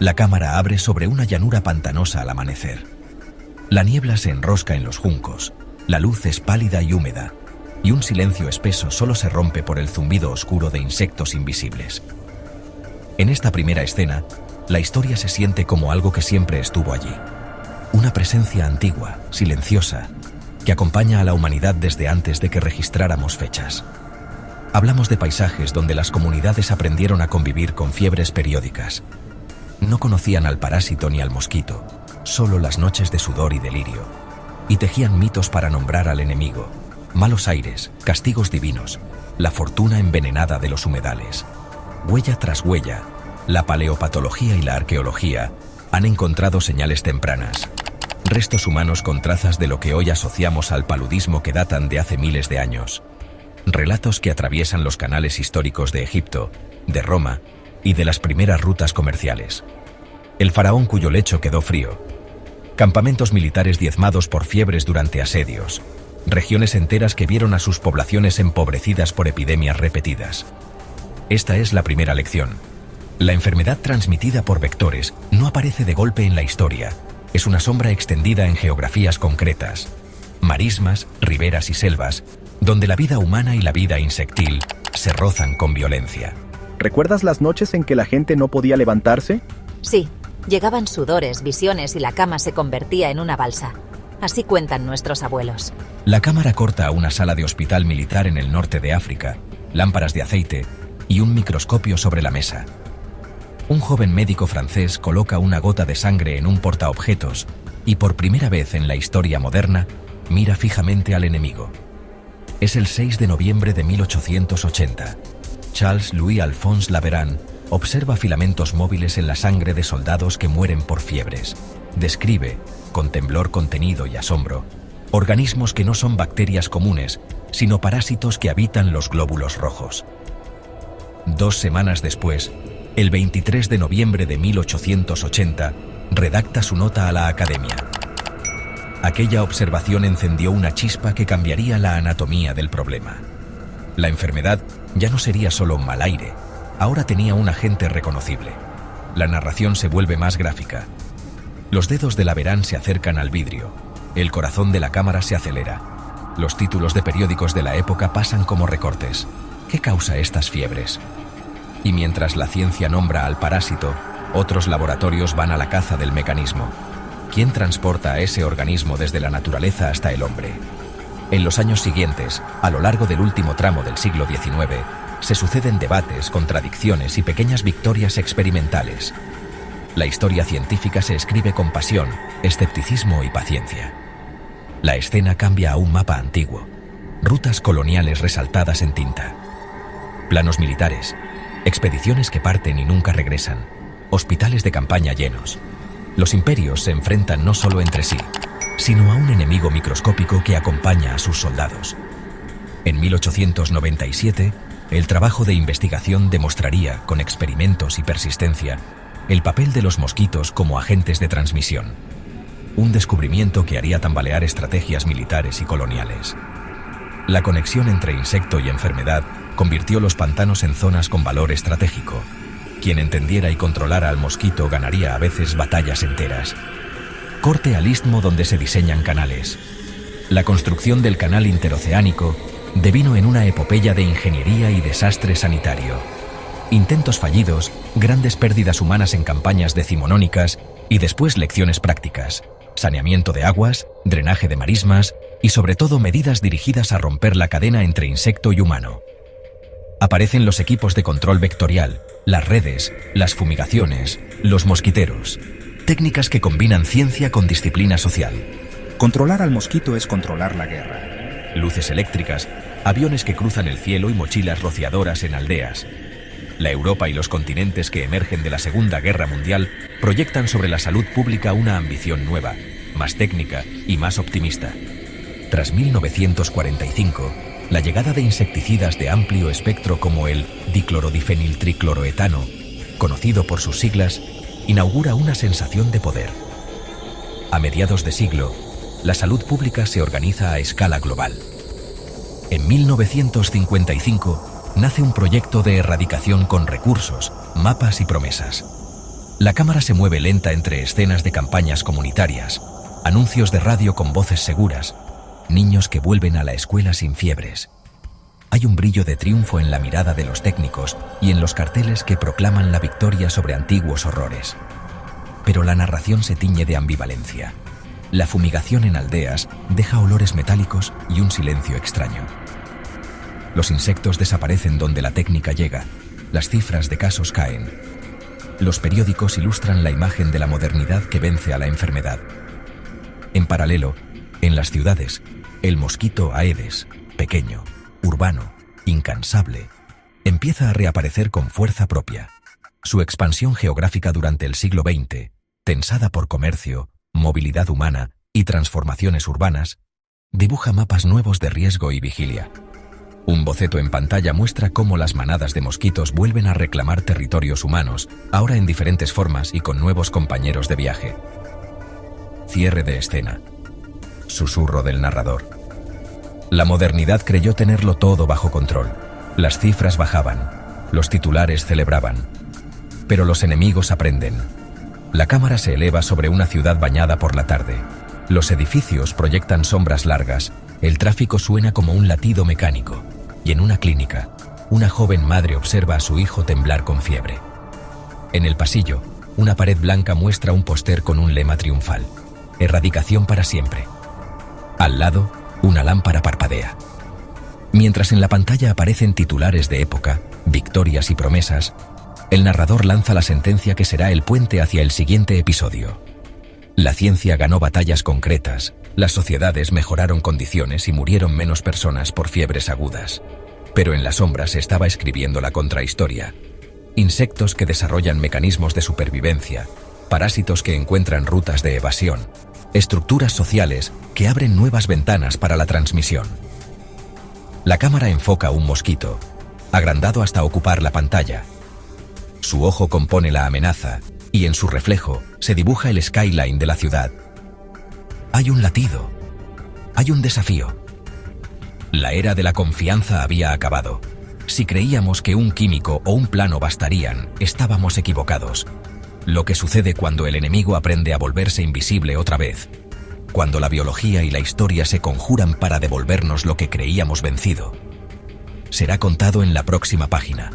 La cámara abre sobre una llanura pantanosa al amanecer. La niebla se enrosca en los juncos, la luz es pálida y húmeda, y un silencio espeso solo se rompe por el zumbido oscuro de insectos invisibles. En esta primera escena, la historia se siente como algo que siempre estuvo allí. Una presencia antigua, silenciosa, que acompaña a la humanidad desde antes de que registráramos fechas. Hablamos de paisajes donde las comunidades aprendieron a convivir con fiebres periódicas. No conocían al parásito ni al mosquito, solo las noches de sudor y delirio, y tejían mitos para nombrar al enemigo, malos aires, castigos divinos, la fortuna envenenada de los humedales. Huella tras huella, la paleopatología y la arqueología han encontrado señales tempranas, restos humanos con trazas de lo que hoy asociamos al paludismo que datan de hace miles de años. Relatos que atraviesan los canales históricos de Egipto, de Roma y de las primeras rutas comerciales. El faraón cuyo lecho quedó frío. Campamentos militares diezmados por fiebres durante asedios. Regiones enteras que vieron a sus poblaciones empobrecidas por epidemias repetidas. Esta es la primera lección. La enfermedad transmitida por vectores no aparece de golpe en la historia. Es una sombra extendida en geografías concretas. Marismas, riberas y selvas, donde la vida humana y la vida insectil se rozan con violencia. ¿Recuerdas las noches en que la gente no podía levantarse? Sí, llegaban sudores, visiones y la cama se convertía en una balsa. Así cuentan nuestros abuelos. La cámara corta a una sala de hospital militar en el norte de África, lámparas de aceite y un microscopio sobre la mesa. Un joven médico francés coloca una gota de sangre en un portaobjetos y por primera vez en la historia moderna mira fijamente al enemigo. Es el 6 de noviembre de 1880. Charles Louis Alphonse Laveran observa filamentos móviles en la sangre de soldados que mueren por fiebres. Describe, con temblor contenido y asombro, organismos que no son bacterias comunes, sino parásitos que habitan los glóbulos rojos. 2 semanas después, el 23 de noviembre de 1880, redacta su nota a la Academia. Aquella observación encendió una chispa que cambiaría la anatomía del problema. La enfermedad ya no sería solo mal aire, ahora tenía un agente reconocible. La narración se vuelve más gráfica. Los dedos de Laveran se acercan al vidrio, el corazón de la cámara se acelera. Los títulos de periódicos de la época pasan como recortes. ¿Qué causa estas fiebres? Y mientras la ciencia nombra al parásito, otros laboratorios van a la caza del mecanismo. ¿Quién transporta a ese organismo desde la naturaleza hasta el hombre? En los años siguientes, a lo largo del último tramo del siglo XIX, se suceden debates, contradicciones y pequeñas victorias experimentales. La historia científica se escribe con pasión, escepticismo y paciencia. La escena cambia a un mapa antiguo. Rutas coloniales resaltadas en tinta. Planos militares. Expediciones que parten y nunca regresan. Hospitales de campaña llenos. Los imperios se enfrentan no solo entre sí, sino a un enemigo microscópico que acompaña a sus soldados. En 1897, el trabajo de investigación demostraría, con experimentos y persistencia, el papel de los mosquitos como agentes de transmisión. Un descubrimiento que haría tambalear estrategias militares y coloniales. La conexión entre insecto y enfermedad convirtió los pantanos en zonas con valor estratégico. Quien entendiera y controlara al mosquito ganaría a veces batallas enteras. Corte al istmo donde se diseñan canales. La construcción del canal interoceánico devino en una epopeya de ingeniería y desastre sanitario. Intentos fallidos, grandes pérdidas humanas en campañas decimonónicas y después lecciones prácticas. Saneamiento de aguas, drenaje de marismas y sobre todo medidas dirigidas a romper la cadena entre insecto y humano. Aparecen los equipos de control vectorial, las redes, las fumigaciones, los mosquiteros. Técnicas que combinan ciencia con disciplina social. Controlar al mosquito es controlar la guerra. Luces eléctricas, aviones que cruzan el cielo y mochilas rociadoras en aldeas. La Europa y los continentes que emergen de la Segunda Guerra Mundial proyectan sobre la salud pública una ambición nueva, más técnica y más optimista. Tras 1945, la llegada de insecticidas de amplio espectro como el diclorodifeniltricloroetano, conocido por sus siglas, inaugura una sensación de poder. A mediados de siglo, la salud pública se organiza a escala global. En 1955 nace un proyecto de erradicación con recursos, mapas y promesas. La cámara se mueve lenta entre escenas de campañas comunitarias, anuncios de radio con voces seguras, niños que vuelven a la escuela sin fiebres. Hay un brillo de triunfo en la mirada de los técnicos y en los carteles que proclaman la victoria sobre antiguos horrores. Pero la narración se tiñe de ambivalencia. La fumigación en aldeas deja olores metálicos y un silencio extraño. Los insectos desaparecen donde la técnica llega, las cifras de casos caen. Los periódicos ilustran la imagen de la modernidad que vence a la enfermedad. En paralelo, en las ciudades, el mosquito Aedes, pequeño, urbano, incansable, empieza a reaparecer con fuerza propia. Su expansión geográfica durante el siglo XX, tensada por comercio, movilidad humana y transformaciones urbanas, dibuja mapas nuevos de riesgo y vigilia. Un boceto en pantalla muestra cómo las manadas de mosquitos vuelven a reclamar territorios humanos, ahora en diferentes formas y con nuevos compañeros de viaje. Cierre de escena. Susurro del narrador. La modernidad creyó tenerlo todo bajo control. Las cifras bajaban, los titulares celebraban. Pero los enemigos aprenden. La cámara se eleva sobre una ciudad bañada por la tarde. Los edificios proyectan sombras largas, el tráfico suena como un latido mecánico. Y en una clínica, una joven madre observa a su hijo temblar con fiebre. En el pasillo, una pared blanca muestra un póster con un lema triunfal: erradicación para siempre. Al lado, una lámpara parpadea. Mientras en la pantalla aparecen titulares de época, victorias y promesas, el narrador lanza la sentencia que será el puente hacia el siguiente episodio. La ciencia ganó batallas concretas, las sociedades mejoraron condiciones y murieron menos personas por fiebres agudas. Pero en las sombras se estaba escribiendo la contrahistoria. Insectos que desarrollan mecanismos de supervivencia, parásitos que encuentran rutas de evasión, estructuras sociales que abren nuevas ventanas para la transmisión. La cámara enfoca un mosquito, agrandado hasta ocupar la pantalla. Su ojo compone la amenaza y en su reflejo se dibuja el skyline de la ciudad. Hay un latido, hay un desafío. La era de la confianza había acabado. Si creíamos que un químico o un plano bastarían, estábamos equivocados. Lo que sucede cuando el enemigo aprende a volverse invisible otra vez. Cuando la biología y la historia se conjuran para devolvernos lo que creíamos vencido. Será contado en la próxima página.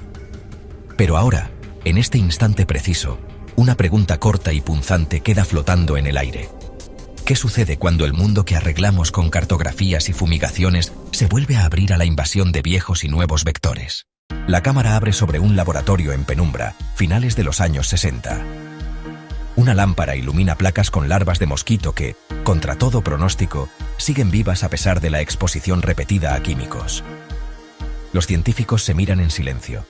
Pero ahora, en este instante preciso, una pregunta corta y punzante queda flotando en el aire. ¿Qué sucede cuando el mundo que arreglamos con cartografías y fumigaciones se vuelve a abrir a la invasión de viejos y nuevos vectores? La cámara abre sobre un laboratorio en penumbra, finales de los años 60. Una lámpara ilumina placas con larvas de mosquito que, contra todo pronóstico, siguen vivas a pesar de la exposición repetida a químicos. Los científicos se miran en silencio.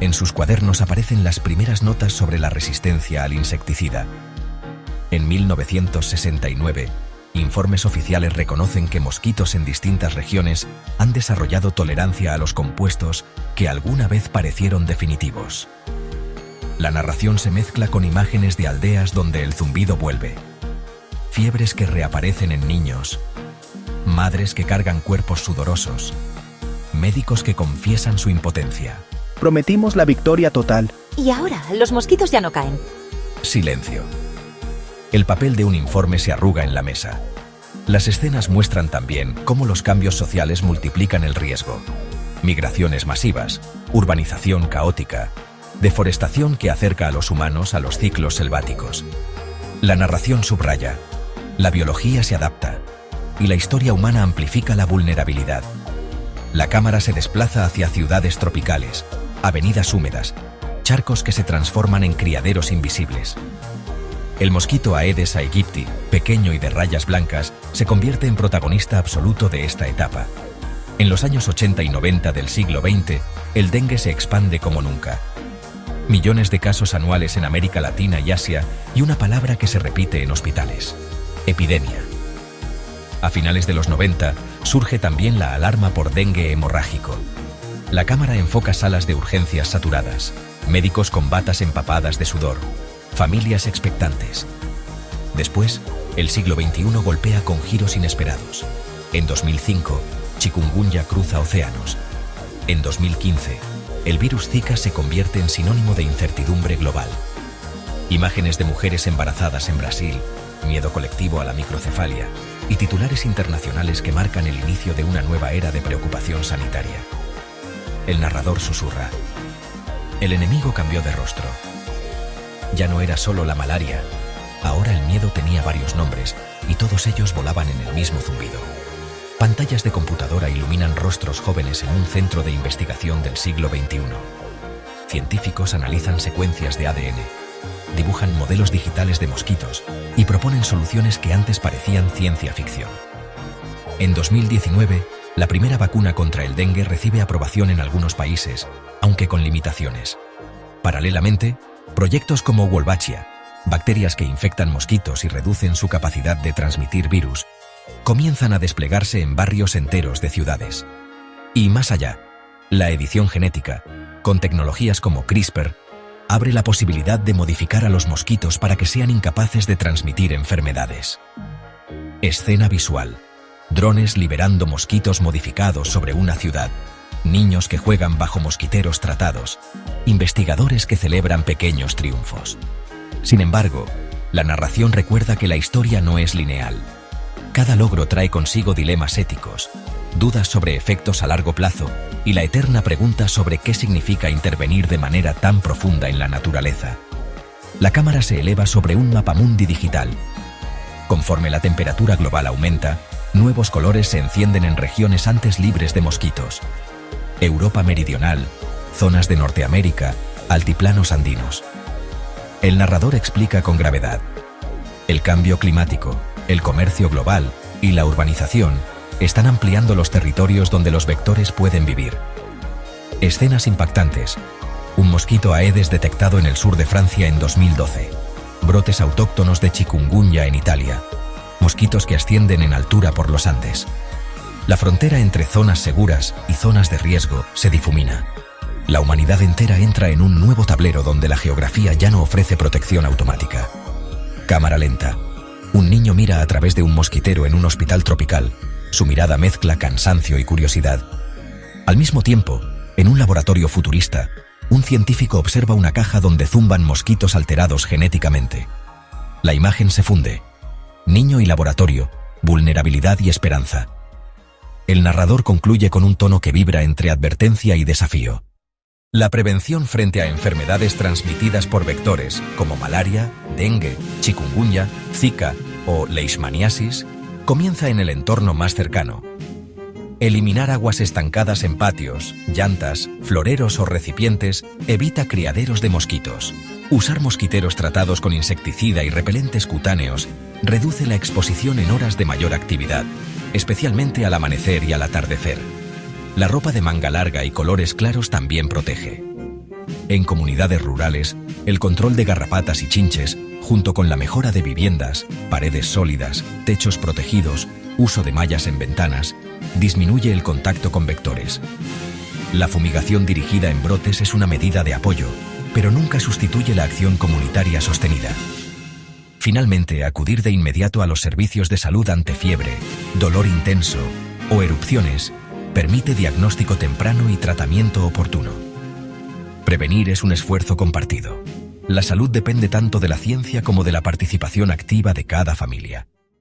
En sus cuadernos aparecen las primeras notas sobre la resistencia al insecticida. En 1969, informes oficiales reconocen que mosquitos en distintas regiones han desarrollado tolerancia a los compuestos que alguna vez parecieron definitivos. La narración se mezcla con imágenes de aldeas donde el zumbido vuelve. Fiebres que reaparecen en niños. Madres que cargan cuerpos sudorosos. Médicos que confiesan su impotencia. Prometimos la victoria total. Y ahora, los mosquitos ya no caen. Silencio. El papel de un informe se arruga en la mesa. Las escenas muestran también cómo los cambios sociales multiplican el riesgo. Migraciones masivas, urbanización caótica, deforestación que acerca a los humanos a los ciclos selváticos. La narración subraya, la biología se adapta y la historia humana amplifica la vulnerabilidad. La cámara se desplaza hacia ciudades tropicales, avenidas húmedas, charcos que se transforman en criaderos invisibles. El mosquito Aedes aegypti, pequeño y de rayas blancas, se convierte en protagonista absoluto de esta etapa. En los años 80 y 90 del siglo XX, el dengue se expande como nunca. Millones de casos anuales en América Latina y Asia y una palabra que se repite en hospitales: epidemia. A finales de los 90 surge también la alarma por dengue hemorrágico. La cámara enfoca salas de urgencias saturadas, médicos con batas empapadas de sudor, familias expectantes. Después, el siglo XXI golpea con giros inesperados. En 2005, chikungunya cruza océanos. En 2015, el virus Zika se convierte en sinónimo de incertidumbre global. Imágenes de mujeres embarazadas en Brasil, miedo colectivo a la microcefalia y titulares internacionales que marcan el inicio de una nueva era de preocupación sanitaria. El narrador susurra. El enemigo cambió de rostro. Ya no era solo la malaria, ahora el miedo tenía varios nombres y todos ellos volaban en el mismo zumbido. Pantallas de computadora iluminan rostros jóvenes en un centro de investigación del siglo XXI. Científicos analizan secuencias de ADN, dibujan modelos digitales de mosquitos y proponen soluciones que antes parecían ciencia ficción. En 2019, la primera vacuna contra el dengue recibe aprobación en algunos países, aunque con limitaciones. Paralelamente, proyectos como Wolbachia, bacterias que infectan mosquitos y reducen su capacidad de transmitir virus, comienzan a desplegarse en barrios enteros de ciudades. Y más allá, la edición genética, con tecnologías como CRISPR, abre la posibilidad de modificar a los mosquitos para que sean incapaces de transmitir enfermedades. Escena visual. Drones liberando mosquitos modificados sobre una ciudad, niños que juegan bajo mosquiteros tratados, investigadores que celebran pequeños triunfos. Sin embargo, la narración recuerda que la historia no es lineal. Cada logro trae consigo dilemas éticos, dudas sobre efectos a largo plazo y la eterna pregunta sobre qué significa intervenir de manera tan profunda en la naturaleza. La cámara se eleva sobre un mapamundi digital. Conforme la temperatura global aumenta, nuevos colores se encienden en regiones antes libres de mosquitos. Europa meridional, zonas de Norteamérica, altiplanos andinos. El narrador explica con gravedad. El cambio climático, el comercio global y la urbanización están ampliando los territorios donde los vectores pueden vivir. Escenas impactantes. Un mosquito Aedes detectado en el sur de Francia en 2012. Brotes autóctonos de chikungunya en Italia. Mosquitos que ascienden en altura por los Andes. La frontera entre zonas seguras y zonas de riesgo se difumina. La humanidad entera entra en un nuevo tablero donde la geografía ya no ofrece protección automática. Cámara lenta. Un niño mira a través de un mosquitero en un hospital tropical. Su mirada mezcla cansancio y curiosidad. Al mismo tiempo, en un laboratorio futurista, un científico observa una caja donde zumban mosquitos alterados genéticamente. La imagen se funde. Niño y laboratorio, vulnerabilidad y esperanza. El narrador concluye con un tono que vibra entre advertencia y desafío. La prevención frente a enfermedades transmitidas por vectores como malaria, dengue, chikungunya, zika o leishmaniasis comienza en el entorno más cercano. Eliminar aguas estancadas en patios, llantas, floreros o recipientes evita criaderos de mosquitos. Usar mosquiteros tratados con insecticida y repelentes cutáneos reduce la exposición en horas de mayor actividad, especialmente al amanecer y al atardecer. La ropa de manga larga y colores claros también protege. En comunidades rurales, el control de garrapatas y chinches, junto con la mejora de viviendas, paredes sólidas, techos protegidos, uso de mallas en ventanas, disminuye el contacto con vectores. La fumigación dirigida en brotes es una medida de apoyo, pero nunca sustituye la acción comunitaria sostenida. Finalmente, acudir de inmediato a los servicios de salud ante fiebre, dolor intenso o erupciones permite diagnóstico temprano y tratamiento oportuno. Prevenir es un esfuerzo compartido. La salud depende tanto de la ciencia como de la participación activa de cada familia.